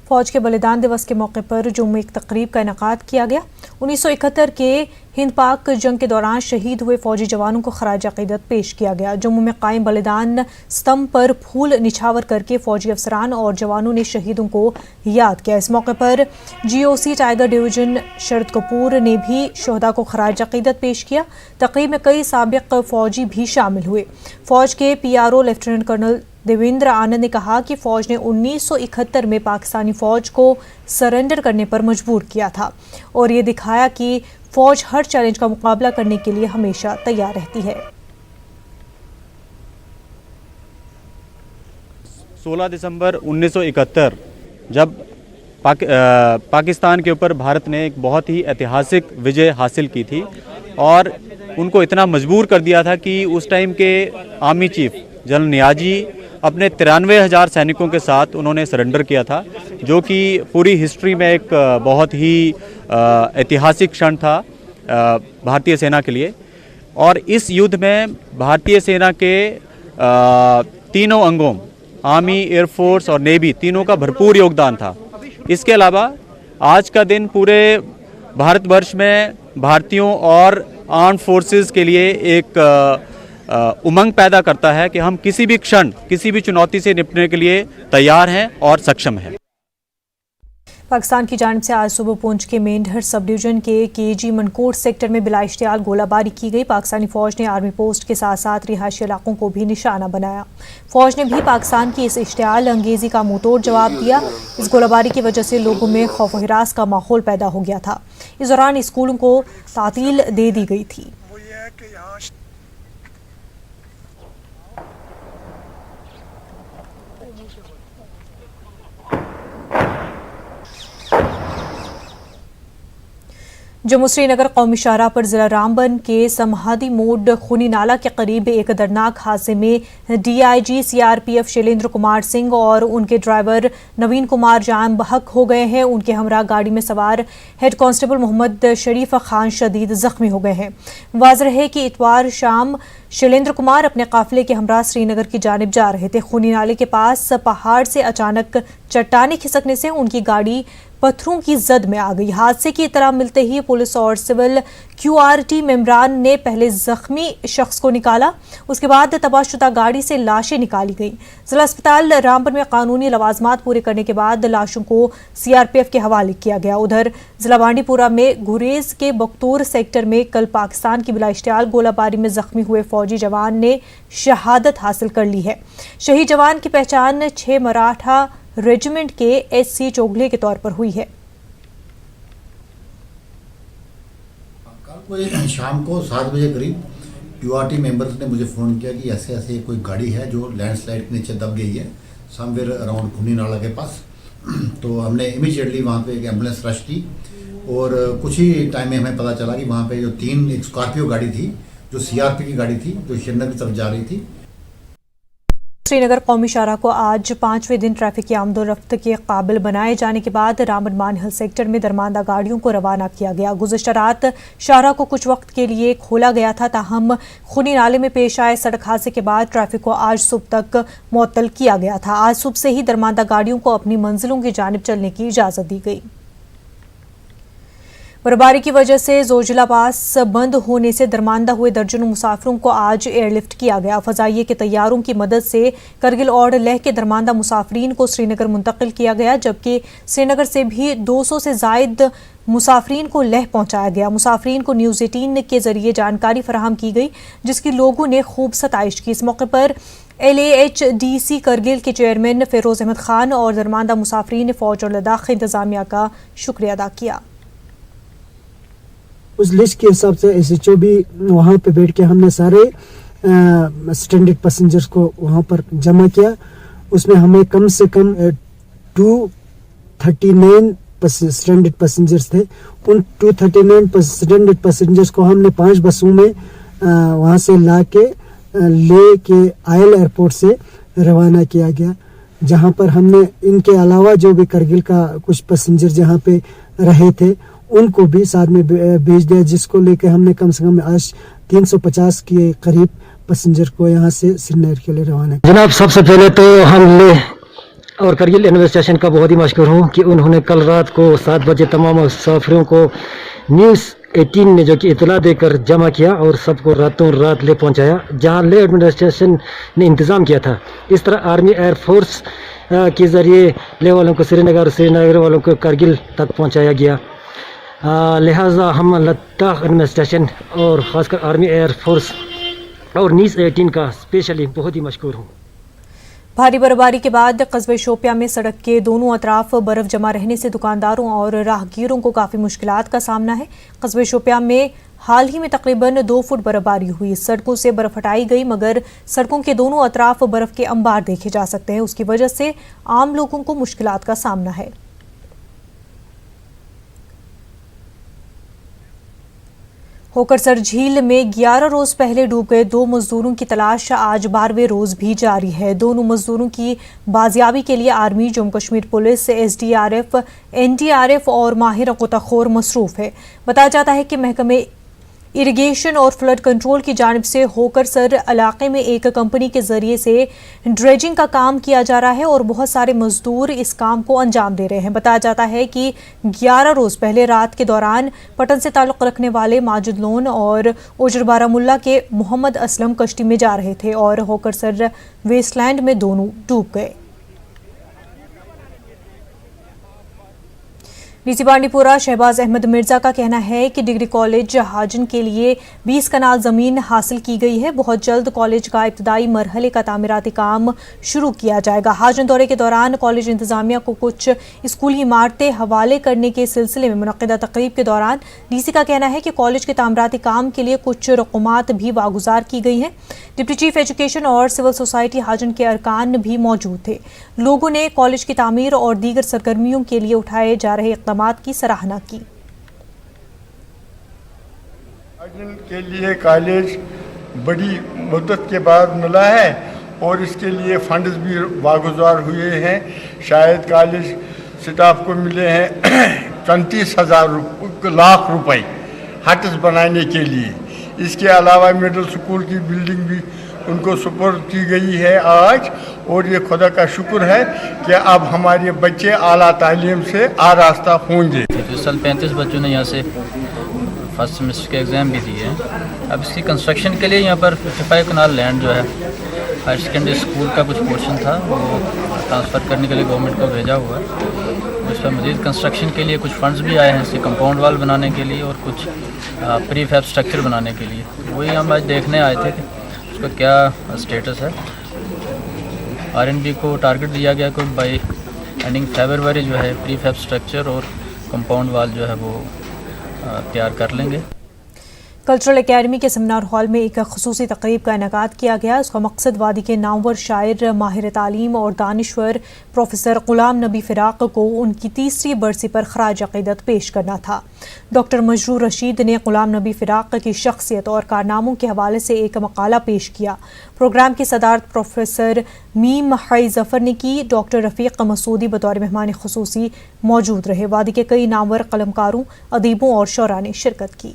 फौज के बलिदान दिवस के मौके पर जम्मू में एक तकरीब का इनेकाद किया गया। 1971 के हिंद पाक जंग के दौरान शहीद हुए फौजी जवानों को खराज अकीदत पेश किया गया। जम्मू में कायम बलिदान स्तंभ पर फूल निछावर करके फौजी अफसरान और जवानों ने शहीदों को याद किया। इस मौके पर GOC टाइगर डिवीजन शरद कपूर ने भी शहदा को खराज अकीदत पेश किया। तकरीब में कई साबिक फौजी भी शामिल हुए। फौज के PRO lieutenant colonel Devendra Anand ने कहा कि फौज ने 1971 में पाकिस्तानी फौज को सरेंडर करने पर मजबूर किया था और ये दिखाया कि फौज हर चैलेंज का मुकाबला करने के लिए हमेशा तैयार रहती है। 16 दिसंबर 1971 जब पाकिस्तान के ऊपर भारत ने एक बहुत ही ऐतिहासिक विजय हासिल की थी और उनको इतना मजबूर कर दिया था कि उस टाइम के आर्मी चीफ जनरल नियाजी अपने 93,000 सैनिकों के साथ उन्होंने सरेंडर किया था, जो कि पूरी हिस्ट्री में एक बहुत ही ऐतिहासिक क्षण था भारतीय सेना के लिए। और इस युद्ध में भारतीय सेना के तीनों अंगों, आर्मी, एयरफोर्स और नेवी, तीनों का भरपूर योगदान था। इसके अलावा आज का दिन पूरे भारतवर्ष में भारतीयों और आर्म फोर्सेस के लिए एक उमंग पैदा करता है कि हम किसी भी क्षण, किसी भी चुनौती से निपटने के लिए तैयार हैं और सक्षम हैं। पाकिस्तान की जानिब से आज सुबह पुंछ के मेंढर सब डिवीजन के KG मनकोट सेक्टर में बिला इश्तियाल गोलाबारी की गई। पाकिस्तानी फौज ने आर्मी पोस्ट के साथ साथ रिहायशी इलाकों को भी निशाना बनाया। फौज ने भी पाकिस्तान की इस इश्तियाल अंगेजी का मुंहतोड़ जवाब दिया। इस गोलाबारी की वजह से लोगों में खौफ व हिरास का माहौल पैदा हो गया था। इस दौरान स्कूलों को तातील दे दी गई थी। जम्मू श्रीनगर कौमी शाहराह पर जिला रामबन के समहादी मोड खूनी नाला के करीब एक दर्दनाक हादसे में डीआईजी सीआरपीएफ शैलेंद्र कुमार सिंह और उनके ड्राइवर नवीन कुमार जान बहक हो गए हैं। उनके हमरा गाड़ी में सवार हेड कांस्टेबल मोहम्मद शरीफ खान शदीद जख्मी हो गए हैं। वाज़ेह है कि इतवार शाम शैलेंद्र कुमार अपने काफिले के हमरा श्रीनगर की जानिब जा रहे थे। खूनी नाले के पास पहाड़ से अचानक चट्टानें खिसकने से उनकी गाड़ी पत्थरों की जद में आ गई। हादसे की इतला मिलते ही पुलिस और सिविल क्यूआरटी मेंबरान ने पहले जख्मी शख्स को निकाला, उसके बाद तबाहशुदा गाड़ी से लाशें निकाली गईं। जिला अस्पताल रामबन में कानूनी लवाजमात पूरे करने के बाद लाशों को सीआरपीएफ के हवाले किया गया। उधर जिला बांडीपुरा में गुरेज के बख्तूर सेक्टर में कल पाकिस्तान की बिलाइश्तियाल गोलाबारी में जख्मी हुए फौजी जवान ने शहादत हासिल कर ली है। शहीद जवान की पहचान 6 मराठा रेजिमेंट के एससी चोगले के तौर पर हुई है। कल शाम को 7 बजे करीब क्यूआरटी मेंबर्स ने मुझे फ़ोन किया कि ऐसे ऐसे कोई गाड़ी है जो लैंडस्लाइड के नीचे दब गई है समवेयर अराउंड खूनी नाला के पास। तो हमने इमीडिएटली वहाँ पे एक एम्बुलेंस रश की और कुछ ही टाइम में हमें पता चला कि वहाँ पे जो एक स्कॉर्पियो गाड़ी थी जो सीआरपी की गाड़ी थी जो श्रीनगर की तरफ जा रही थी। श्रीनगर कौमी शाहराह को आज 5वें दिन ट्रैफिक की आमदोरफ्त के काबिल बनाए जाने के बाद रामबन मानहल सेक्टर में दरमांदा गाड़ियों को रवाना किया गया। गुज़िश्ता रात शाहराह को कुछ वक्त के लिए खोला गया था, ताहम खूनी नाले में पेश आए सड़क हादसे के बाद ट्रैफिक को आज सुबह तक मुअत्तल किया गया था। आज सुबह से ही दरमांदा गाड़ियों को अपनी मंजिलों की जानिब चलने की इजाज़त दी गई। बर्फबारी की वजह से जोजिला पास बंद होने से दरमांदा हुए दर्जनों मुसाफिरों को आज एयरलिफ्ट किया गया। फजाइये के तैयारों की मदद से करगिल और लेह के दरमांदा मुसाफरीन को श्रीनगर मुंतकिल किया गया, जबकि श्रीनगर से भी 200 से जायद मुसाफरीन को लेह पहुंचाया गया। मुसाफरीन को न्यूज़ 18 के जरिए जानकारी फराहम की गई, जिसकी लोगों ने खूब सताइश की। इस मौके पर LAHDC करगिल के चेयरमैन फेरोज अहमद खान और दरमांदा मुसाफरीन ने फौज और लद्दाख इंतजामिया का शुक्रिया अदा किया। उस लिस्ट के हिसाब से SHO भी वहाँ पे बैठ के हमने सारे स्ट्रैंडेड पैसेंजर्स को वहाँ पर जमा किया। उसमें हमें कम से कम 239 स्ट्रैंडेड पैसेंजर्स थे। उन 239 स्ट्रैंडेड पैसेंजर्स को हमने 5 बसों में वहाँ से ला के ले के आयल एयरपोर्ट से रवाना किया गया, जहाँ पर हमने इनके अलावा जो भी करगिल का कुछ पैसेंजर जहाँ पे रहे थे उनको भी साथ में भेज दिया, जिसको लेके हमने कम से कम आज 350 के करीब पैसेंजर को यहाँ से श्रीनगर के लिए रवाना किया। जनाब, सबसे पहले तो हम लेह और करगिल इन्वेस्टिगेशन का बहुत ही मशकूर हूँ कि उन्होंने कल रात को 7 बजे तमाम मुसाफिरों को न्यूज़ 18 ने जो कि इतला देकर जमा किया और सबको रातों रात ले पहुँचाया, जहाँ लेह एडमिनिस्ट्रेशन ने इंतज़ाम किया था। इस तरह आर्मी एयरफोर्स के ज़रिए लेह वालों को श्रीनगर और श्रीनगर वालों को करगिल तक पहुँचाया गया। लिहाजा हम लद्दाख एडमिनिस्ट्रेशन और ख़ासकर आर्मी एयरफोर्स और न्यूज़ 18 का स्पेशली बहुत ही मशकूर हूँ। भारी बर्फबारी के बाद कस्बे शोपियां में सड़क के दोनों अतराफ बर्फ जमा रहने से दुकानदारों और राहगीरों को काफ़ी मुश्किलात का सामना है। कस्बे शोपियां में हाल ही में तकरीबन 2 फुट बर्फबारी हुई। सड़कों से बर्फ हटाई गई, मगर सड़कों के दोनों अतराफ बर्फ के अंबार देखे जा सकते हैं। उसकी वजह से आम लोगों को मुश्किलात का सामना है। होकरसर झील में 11 रोज पहले डूब गए 2 मजदूरों की तलाश आज 12वें रोज भी जारी है। दोनों मजदूरों की बाजियाबी के लिए army, Jammu Kashmir police, SDRF, NDRF और माहिर गोताखोर मसरूफ है। बताया जाता है कि महकमे इरिगेशन और फ्लड कंट्रोल की जानिब से होकरसर इलाके में एक कंपनी के जरिए से ड्रेजिंग का काम किया जा रहा है और बहुत सारे मजदूर इस काम को अंजाम दे रहे हैं। बताया जाता है कि 11 रोज पहले रात के दौरान पटन से ताल्लुक़ रखने वाले माजिद लोन और उजर बारामुल्ला के मोहम्मद असलम कश्ती में जा रहे थे और होकरसर वेस्टलैंड में दोनों डूब गए। डीसी बांडीपुरा शहबाज अहमद मिर्जा का कहना है कि डिग्री कॉलेज हाजन के लिए 20 कनाल ज़मीन हासिल की गई है। बहुत जल्द कॉलेज का इब्तदाई मरहले का तामीराती काम शुरू किया जाएगा। हाजन दौरे के दौरान कॉलेज इंतजामिया को कुछ स्कूली इमारतें हवाले करने के सिलसिले में मुनक़िदा तकरीब के दौरान डीसी का कहना है कि कॉलेज के तामीराती काम के लिए कुछ रकूमात भी वागुजार की गई हैं। डिप्टी चीफ एजुकेशन और सिविल सोसाइटी हाजन के अरकान भी मौजूद थे। लोगों ने कॉलेज की तामीर और दीगर सरगर्मियों के लिए उठाए जा रहे इक़दामात की सराहना की। के लिए कॉलेज बड़ी मुद्दत के बाद मिला है और इसके लिए फंड्स भी वागुजार हुए हैं। शायद कॉलेज स्टाफ को मिले हैं 34,000 लाख रुपए हट्स बनाने के लिए। इसके अलावा मिडिल स्कूल की बिल्डिंग भी उनको सुपुर्द की गई है आज, और ये खुदा का शुक्र है कि अब हमारे बच्चे आला तालीम से आरास्ता होंगे। इस साल 35 बच्चों ने यहाँ से फर्स्ट सेमेस्टर के एग्ज़ाम भी दिए हैं। अब इसकी कंस्ट्रक्शन के लिए यहाँ पर 55 कनाल लैंड जो है हायर सेकेंडरी स्कूल का कुछ पोर्शन था वो ट्रांसफ़र करने के लिए गवर्नमेंट को भेजा हुआ है। उस पर मज़ीद कंस्ट्रक्शन के लिए कुछ फंड्स भी आए हैं, इसके कंपाउंड वाल बनाने के लिए और कुछ प्री फैब स्ट्रक्चर बनाने के लिए। वही हम आज देखने आए थे कि उसका क्या स्टेटस है। R&D को टारगेट दिया गया कि बाई एंडिंग फरवरी जो है प्री फैब स्ट्रक्चर और कंपाउंड वाल जो है वो तैयार कर लेंगे। कल्चरल एकेडमी के सेमिनार हॉल में एक खुसूसी तकरीब का इनेकाद किया गया। इसका मकसद वादी के नामवर शायर, माहिर तालीम और दानिश्वर प्रोफेसर गुलाम नबी फ़िराक को उनकी 3री बरसी पर खराज अक़ीदत पेश करना था। डॉक्टर मजरूर रशीद ने गुलाम नबी फ़िराक की शख्सियत और कारनामों के हवाले से एक मकाला पेश किया। प्रोग्राम की सदारत प्रोफेसर मीम हाई जफ़र ने की। डॉक्टर रफ़ीक मसूदी बतौर मेहमान खुसूसी मौजूद रहे। वादी के कई नामवर कलमकारों, अदीबों और शोरा ने शिरकत की।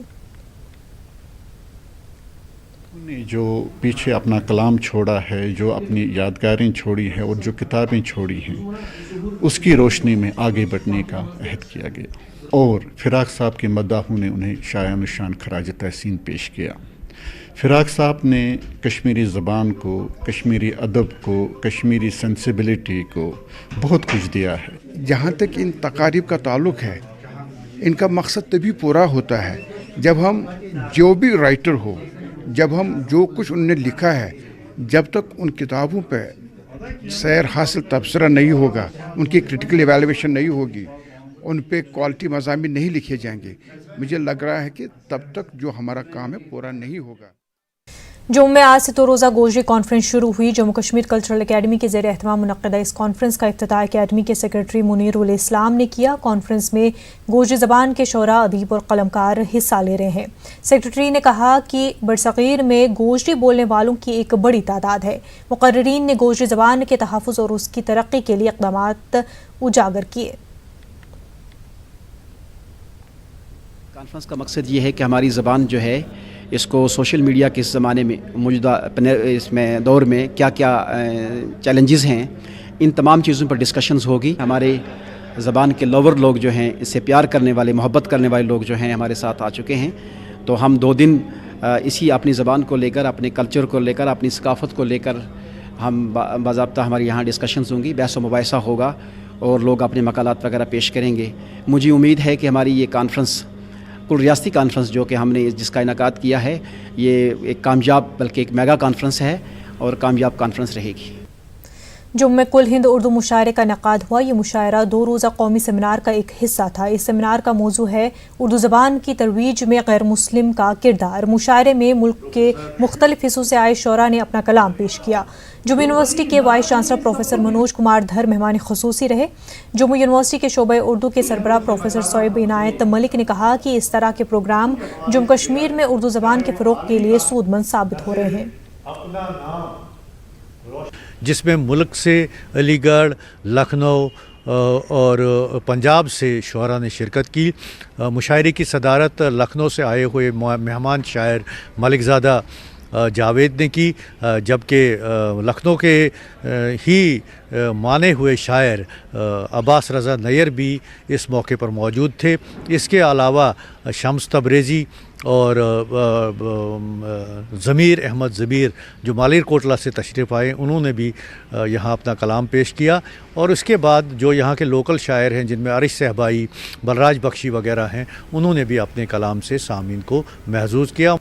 ने जो पीछे अपना कलाम छोड़ा है, जो अपनी यादगारें छोड़ी हैं और जो किताबें छोड़ी हैं, उसकी रोशनी में आगे बढ़ने का अहद किया गया और फ़िराक साहब के मद्दाहों ने उन्हें शायान शान खराज तहसीन पेश किया। फ़िराक साहब ने कश्मीरी ज़बान को, कश्मीरी अदब को, कश्मीरी सेंसिबिलिटी को बहुत कुछ दिया है। जहाँ तक इन तकारीब का ताल्लुक़ है, इनका मकसद तभी पूरा होता है जब हम जो भी राइटर हो, जब हम जो कुछ उनने लिखा है, जब तक उन किताबों पर सैर हासिल तबसरा नहीं होगा, उनकी क्रिटिकल एवेलुएशन नहीं होगी, उन पे क्वालिटी मज़ामीन नहीं लिखे जाएंगे, मुझे लग रहा है कि तब तक जो हमारा काम है पूरा नहीं होगा। जम्मू में आज से 2 रोज़ा गोजरी कॉन्फ्रेंस शुरू हुई। जम्मू कश्मीर कल्चरल एकेडमी के ज़ेर एहतमाम मुनक़्क़दा इस कॉन्फ्रेंस का इफ्तिताह एकेडमी के सेक्रेटरी मुनीरुल इस्लाम ने किया। कॉन्फ्रेंस में गोजरी ज़बान के शोरा, अदीब और कलमकार हिस्सा ले रहे हैं। सेक्रेटरी ने कहा कि बरसग़ीर में गोजरी बोलने वालों की एक बड़ी तादाद है। मुक़र्रिरीन ने गोजरी ज़बान के तहफ़्फ़ुज़ और उसकी तरक्की के लिए इक़दामात उजागर किए। कॉन्फ्रेंस का मकसद ये है कि हमारी ज़बान जो है इसको सोशल मीडिया के इस ज़माने में मौजूदा इसमें दौर में क्या क्या चैलेंजेस हैं, इन तमाम चीज़ों पर डिस्कशंस होगी। हमारे ज़बान के लवर लोग जो हैं, इससे प्यार करने वाले, मोहब्बत करने वाले लोग जो हैं हमारे साथ आ चुके हैं। तो हम 2 दिन इसी अपनी ज़बान को लेकर, अपने कल्चर को लेकर, अपनी सकाफ़त को लेकर हम बाज़ाब्ता हमारी यहाँ डिस्कशंस होंगी, बहस व मुबाहिसा होगा और लोग अपने मकालात वगैरह पेश करेंगे। मुझे उम्मीद है कि हमारी ये कॉन्फ्रेंस, कुल रियासती कॉन्फ्रेंस जो कि हमने जिसका इनेकाद किया है, ये एक कामयाब बल्कि एक मेगा कॉन्फ्रेंस है और कामयाब कॉन्फ्रेंस रहेगी। जम्मू में कुल हिंद उर्दू मुशायरे का इनेकाद हुआ। ये मुशायरा 2 रोज़ा कौमी सेमिनार का एक हिस्सा था। इस सेमिनार का मौजू है उर्दू ज़बान की तरवीज में गैर मुस्लिम का किरदार। मुशायरे में मुल्क के मुख्तलिफ हिस्सों से आए शोरा ने अपना कलाम पेश किया। जम्मू यूनिवर्सिटी के vice chancellor professor Manoj Kumar धर मेहमान खुसूसी रहे। जम्मू यूनिवर्सिटी के शोबे उर्दू के सरबराह प्रोफेसर सोएब इनायत मलिक ने कहा कि इस तरह के प्रोग्राम जम्मू कश्मीर में उर्दू ज़बान के फ़रोग़ के लिए सूदमंद साबित हो रहे हैं, जिसमें मुल्क से अलीगढ़, लखनऊ और पंजाब से शुअरा ने शिरकत की। मुशायरे की सदारत लखनऊ से आए हुए मेहमान शायर मलिकज़ादा जावेद ने की, जबकि लखनऊ के ही माने हुए शायर अब्बास रज़ा नैयर भी इस मौके पर मौजूद थे। इसके अलावा शम्स तबरेज़ी और ज़मीर अहमद ज़बीर जो मालिर कोटला से तशरीफ़ आए, उन्होंने भी यहाँ अपना कलाम पेश किया। और उसके बाद जो यहाँ के लोकल शायर हैं, जिनमें आरिश सहबाई, बलराज बख्शी वगैरह हैं, उन्होंने भी अपने कलाम से सामीन को महसूस किया।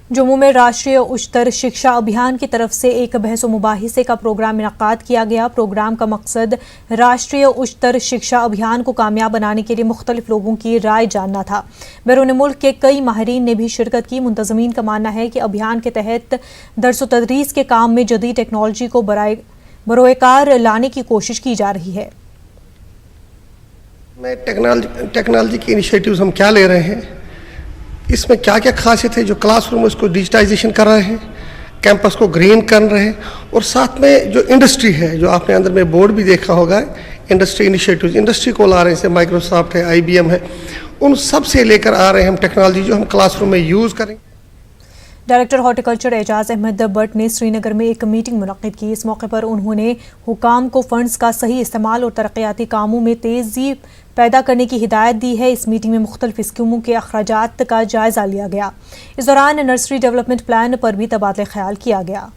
जम्मू में राष्ट्रीय उच्चतर शिक्षा अभियान की तरफ से एक बहस व मुबाहिसे का प्रोग्राम इनेकाद किया गया। प्रोग्राम का मकसद राष्ट्रीय उच्चतर शिक्षा अभियान को कामयाब बनाने के लिए मुख्तलिफ लोगों की राय जानना था। बैरून मुल्क के कई माहिरीन ने भी शिरकत की। मुंतज़मीन का मानना है कि अभियान के तहत दर्स व तदरीस के काम में जदीद टेक्नोलॉजी को बरोएकार लाने की कोशिश की जा रही है। टेक्नोलॉजी के इनिशिएटिव्स हम क्या ले रहे हैं इसमें क्या क्या खासियत है, जो क्लासरूम है उसको डिजिटाइजेशन कर रहे हैं, कैंपस को ग्रीन कर रहे हैं, और साथ में जो इंडस्ट्री है, जो आपने अंदर में बोर्ड भी देखा होगा, इंडस्ट्री इनिशिएटिव्स, इंडस्ट्री को ला रहे हैं, जैसे माइक्रोसॉफ्ट है, IBM है, उन सब से लेकर आ रहे हैं हम टेक्नोलॉजी जो हम क्लासरूम में यूज़ करेंगे। डायरेक्टर हॉर्टिकल्चर एजाज अहमद भट्ट ने श्रीनगर में एक मीटिंग मुनक्किद की। इस मौके पर उन्होंने हुकाम को फंड्स का सही इस्तेमाल और तरक्याती कामों में तेज़ी पैदा करने की हिदायत दी है। इस मीटिंग में मुख्तलिफ स्कीमों के अखराजात का जायजा लिया गया। इस दौरान नर्सरी डेवलपमेंट प्लान पर भी तबादला ख्याल किया गया।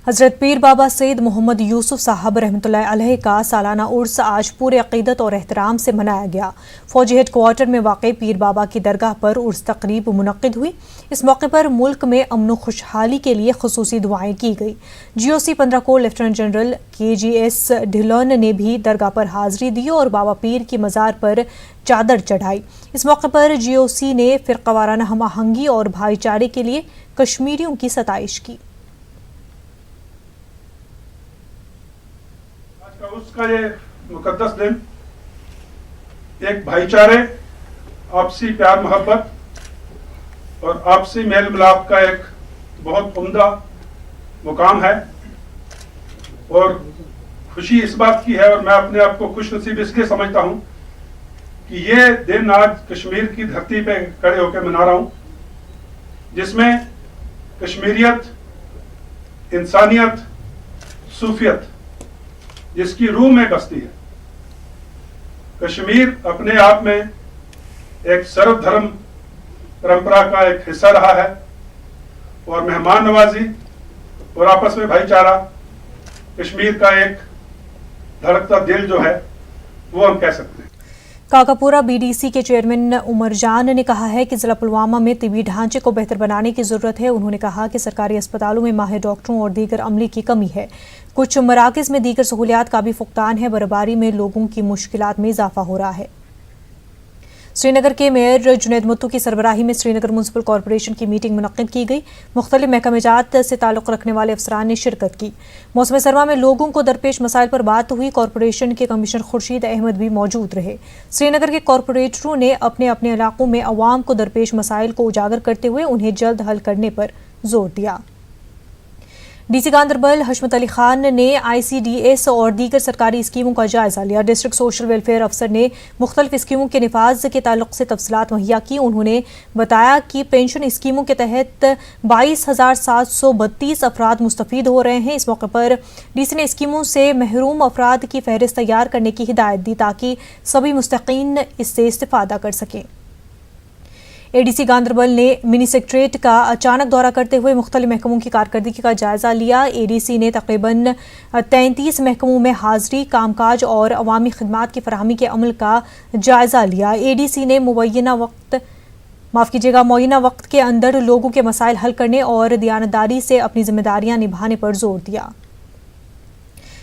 हज़रत पीर बाबा सैयद मोहम्मद यूसुफ साहब रहमतुल्लाह अलैह का सालाना उर्स आज पूरे अक़ीदत और एहतराम से मनाया गया। फौजी हेडक्वार्टर में वाक़ई पीर बाबा की दरगाह पर उर्स तकरीब मुनक़्क़िद हुई। इस मौके पर मुल्क में अमन व खुशहाली के लिए ख़ुसूसी दुआएं की गई। GOC 15 core lieutenant general KGS Dhillon ने भी दरगाह पर हाज़िरी दी और बाबा पीर की मज़ार पर चादर चढ़ाई। इस मौके पर GOC ने फ़िरक़ावाराना हम आहंगी और भाईचारे के लिए कश्मीरियों की सताइश की। उसका ये मुकद्दस दिन एक भाईचारे, आपसी प्यार मोहब्बत और आपसी मेल मिलाप का एक बहुत उम्दा मुकाम है। और खुशी इस बात की है, और मैं अपने आप को खुशनसीब इसलिए समझता हूँ कि ये दिन आज कश्मीर की धरती पे खड़े होकर मना रहा हूँ, जिसमें कश्मीरियत, इंसानियत, सूफियत जिसकी रूह में बसती है। कश्मीर अपने आप में एक सर्वधर्म परंपरा का एक हिस्सा रहा है, और मेहमान नवाजी और आपस में भाईचारा कश्मीर का एक धड़कता दिल जो है वो हम कह सकते हैं। काकापुरा BDC के चेयरमैन उमर जान ने कहा है कि जिला पुलवामा में तिबी ढांचे को बेहतर बनाने की जरूरत है। उन्होंने कहा कि सरकारी अस्पतालों में माहिर डॉक्टरों और दीगर अमले की कमी है। कुछ मराकज़ में दीगर सहूलियात का भी फुकदान है। बर्फबारी में लोगों की मुश्किलात में इजाफा हो रहा है। श्रीनगर के मेयर जुनैद मुत्तू की सरबराही में श्रीनगर म्यूनसिपल कॉरपोरेशन की मीटिंग मुनक्किद की गई। मुख्तलिफ महकमेजात से ताल्लुक़ रखने वाले अफसरान ने शिरकत की। मौसम सरमा में लोगों को दरपेश मसाइल पर बात हुई। कॉरपोरेशन के कमिश्नर खुर्शीद अहमद भी मौजूद रहे। श्रीनगर के कॉरपोरेटरों ने अपने अपने इलाकों में अवाम को दरपेश मसाइल को उजागर करते हुए उन्हें जल्द हल करने पर जोर दिया। DC गांदरबल हशमत अली खान ने ICDS और दीगर सरकारी स्कीमों का जायजा लिया। डिस्ट्रिक्ट सोशल वेलफेयर अफसर ने मुख्तलिफ स्कीमों के निफाज के ताल्लुक से तफसीलात मुहैया की। उन्होंने बताया कि पेंशन स्कीमों के तहत 22,732 अफराद मुस्तफीद हो रहे हैं। इस मौके पर DC ने स्कीमों से महरूम अफराद की फहरिस्त तैयार करने की हिदायत दी ताकि सभी मुस्तकीन इससे इस्तिफादा कर सकें। ADC गांदरबल ने मिनी सेक्रेटरीट का अचानक दौरा करते हुए मुख्तलिफ महकमों की कारकर्दगी का जायजा लिया। ADC ने तकरीबन 33 महकमों में हाजिरी, कामकाज और अवामी खिदमात की फराहमी के अमल का जायजा लिया। ADC ने मुय्यना वक्त के अंदर लोगों के मसाइल हल करने और दियानतदारी से अपनी जिम्मेदारियां निभाने पर जोर दिया।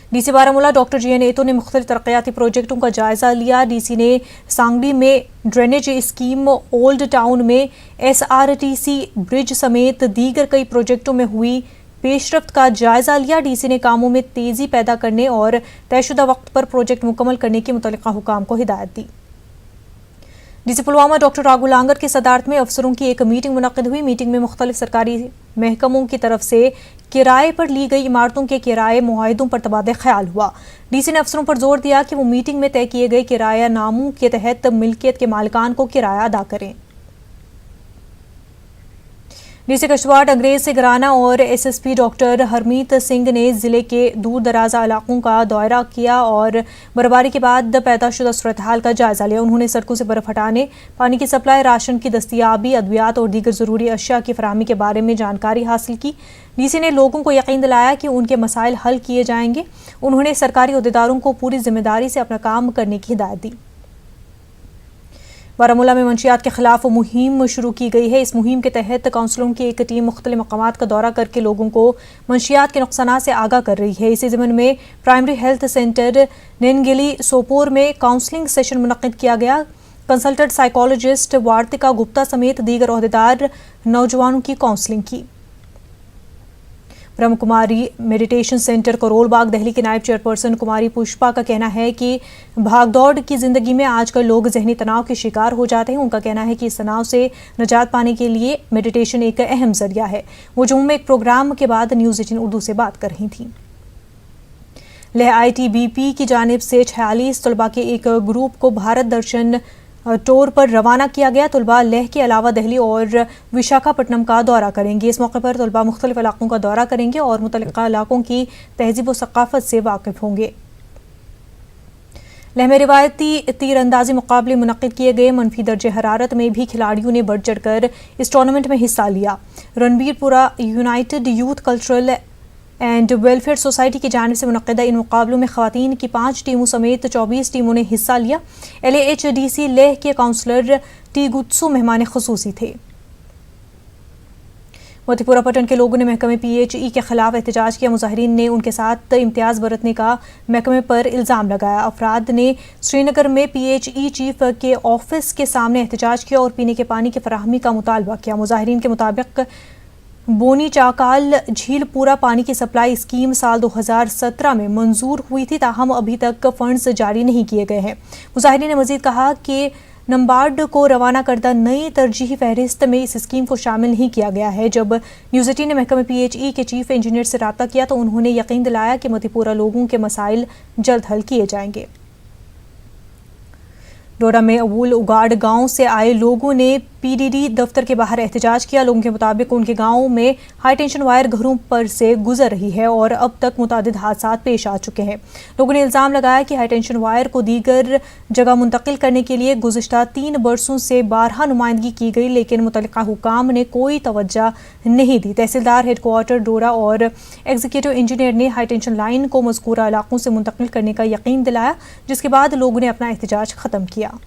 DC बारामूला डॉक्टर GN एतो ने मुख्तलिफ तरक्याती प्रोजेक्टों का जायजा लिया। DC ने सांगली में ड्रेनेज स्कीम, ओल्ड टाउन में SRTC ब्रिज समेत दीगर कई प्रोजेक्टों में हुई पेशरफ्त का जायजा लिया। DC ने कामों में तेजी पैदा करने और तयशुदा वक्त पर प्रोजेक्ट मुकम्मल करने की मुतल्लिका हुकाम को हिदायत दी। DC पुलवामा डॉक्टर राघु लांगर की सदारत में अफसरों की एक मीटिंग मुनक्किद हुई। मीटिंग में मुख्तलिफ सरकारी महकमों की तरफ से किराए पर ली गई इमारतों के किराए मुआहिदों पर तबादला ख्याल हुआ। DC ने अफसरों पर जोर दिया कि वो मीटिंग में तय किए गए किराया नामों के तहत मिल्कियत के मालिकान को किराया अदा करें। DC कश्तवाड़ अंग्रेज से घराना और SSP डॉक्टर हरमीत सिंह ने जिले के दूर दराजा इलाकों का दौरा किया और बर्फबारी के बाद पैदा शुदा सूरत हाल का जायजा लिया। उन्होंने सड़कों से बर्फ हटाने, पानी की सप्लाई, राशन की दस्तियाबी, अद्वियात और दीगर ज़रूरी अशिया की फराहमी के बारे में जानकारी हासिल की। DC ने लोगों को यकीन दिलाया कि उनके मसाइल हल किए जाएंगे। उन्होंने सरकारी अहदेदारों को पूरी जिम्मेदारी से अपना काम करने की हिदायत दी। बारामूला में मंशियात के खिलाफ मुहिम शुरू की गई है। इस मुहिम के तहत काउंसलों की एक टीम मुख्तलिफ मकामात का दौरा करके लोगों को मंशियात के नुकसानात से आगाह कर रही है। इसी ज़िम्न में प्राइमरी हेल्थ सेंटर नैनगिली सोपोर में काउंसलिंग सेशन मुनक्किद किया गया। कंसल्टेंट साइकोलॉजिस्ट वार्तिका गुप्ता समेत दीगर ओहदेदार नौजवानों की काउंसलिंग की। ब्रह्म कुमारी मेडिटेशन सेंटर करोल बाग दिल्ली की नायब चेयरपर्सन कुमारी पुष्पा का कहना है कि भागदौड़ की जिंदगी में आजकल लोग जहनी तनाव के शिकार हो जाते हैं। उनका कहना है कि इस तनाव से निजात पाने के लिए मेडिटेशन एक अहम जरिया है। वो जम्मू में एक प्रोग्राम के बाद न्यूज़ 18 उर्दू से बात कर रही थी। लेह ITBP की जानिब से 46 तलबा के एक ग्रुप को भारत दर्शन टूर पर रवाना किया गया। तलबा लेह के अलावा दिल्ली और विशाखापट्टनम का दौरा करेंगे। इस मौके पर तलबा मुख्तलिफ इलाकों का दौरा करेंगे और मुतल्लिका इलाकों की तहजीब व सकाफत से वाकिफ होंगे। लेह में रिवायती तीरंदाजी मुकाबले मुनक्किद किए गए। मनफी दर्जे हरारत में भी खिलाड़ियों ने बढ़ चढ़कर इस टूर्नामेंट में हिस्सा लिया। Ranbirpura United Youth Cultural and Welfare Society की जानिब से मुनक्किदा इन मुकाबलों में खवातीन की 5 टीमों समेत 24 टीमों ने हिस्सा लिया। LAHDC लेह के काउंसलर टी गुत्सू मेहमान खुसूसी थे। मोतीपुरा पटन के लोगों ने महकमे PHE के खिलाफ एहतजाज किया। मुजाहिरीन ने उनके साथ इम्तियाज बरतने का महकमे पर इल्ज़ाम लगाया। अफराद ने श्रीनगर में PHE चीफ के ऑफिस के सामने एहतजाज किया और पीने के पानी की फराहमी का मुतालबा किया। मुजाहिरीन के मुताबिक बोनी चाकाल झील पूरा पानी की सप्लाई स्कीम साल 2017 में मंजूर हुई थी, ताहम अभी तक फंड्स जारी नहीं किए गए हैं। मुजाहिरीन ने मजीद कहा कि नबार्ड को रवाना करदा नई तरजीही फहरिस्त में इस स्कीम को शामिल नहीं किया गया है। जब न्यूज़ 18 ने महकमे PHE के चीफ इंजीनियर से रब्ता किया तो उन्होंने यकीन दिलाया कि मतीपुरा लोगों के मसाइल जल्द हल किए जाएंगे। डोडा में अवूल उगाड़ गांव से आए लोगों ने PDD दफ्तर के बाहर एहतजाज किया। लोगों के मुताबिक उनके गांव में हाई टेंशन वायर घरों पर से गुजर रही है और अब तक मुतादिद हादसा पेश आ चुके हैं। लोगों ने इल्ज़ाम लगाया कि हाई टेंशन वायर को दीगर जगह मुंतकिल करने के लिए गुज़िश्ता 3 बरसों से 12 नुमाइंदगी की गई, लेकिन मुतल्लिका हुकाम ने कोई तवज्जो नहीं दी। तहसीलदार हेडक्वार्टर डोडा और एग्जीक्यूटिव इंजीनियर ने हाई टेंशन लाइन को मज़कूरा इलाकों से मुंतकिल करने का यकीन दिलाया, जिसके बाद लोगों ने अपना एहतजाज ख़त्म किया।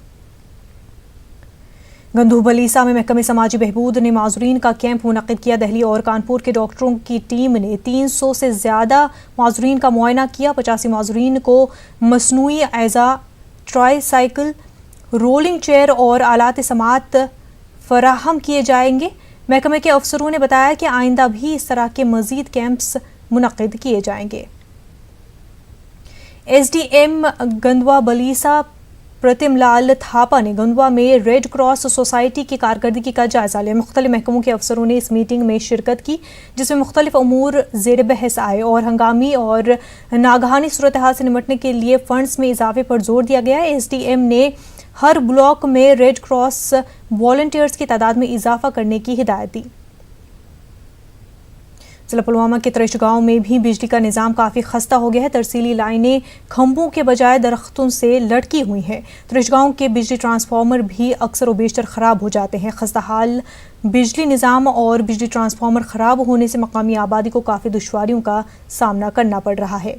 गंदू बलीसा में महकमे समाजी बहबूद ने माजूरीन का कैंप मुनक्किद किया। दिल्ली और कानपुर के डॉक्टरों की टीम ने 300 से ज़्यादा माजूरीन का मुआयना किया। 85 माजूरीन को मसनूई एज़ा, ट्राईसाइकिल, रोलिंग चेयर और आलात समात फराहम किए जाएंगे। महकमे के अफसरों ने बताया कि आइंदा भी इस तरह के मज़ीद कैंप्स मुनक्किद किए जाएंगे। SDM गंदवा बलीसा प्रतिम लाल थापा ने गंदवा में रेड क्रॉस सोसाइटी की कारकर्दगी का जायजा लिया। मुख्तलिफ महकमों के अफसरों ने इस मीटिंग में शिरकत की, जिसमें मुख्तलिफ अमूर ज़ेर बहस आए और हंगामी और नागहानी सूरत हाल से निपटने के लिए फंड्स में इजाफे पर जोर दिया गया। SDM ने हर ब्लॉक में रेड क्रॉस वॉलंटियर्स की तादाद में इजाफा करने की हिदायत दी। जिला पुलवामा के त्रिश गांव में भी बिजली का निज़ाम काफ़ी खस्ता हो गया है। तरसीली लाइनें खंभों के बजाय दरख्तों से लटकी हुई हैं। त्रिश गांव के बिजली ट्रांसफार्मर भी अक्सर व बेशतर ख़राब हो जाते हैं। खस्ता हाल बिजली निज़ाम और बिजली ट्रांसफार्मर ख़राब होने से मकामी आबादी को काफ़ी दुश्वारियों का सामना करना पड़ रहा है।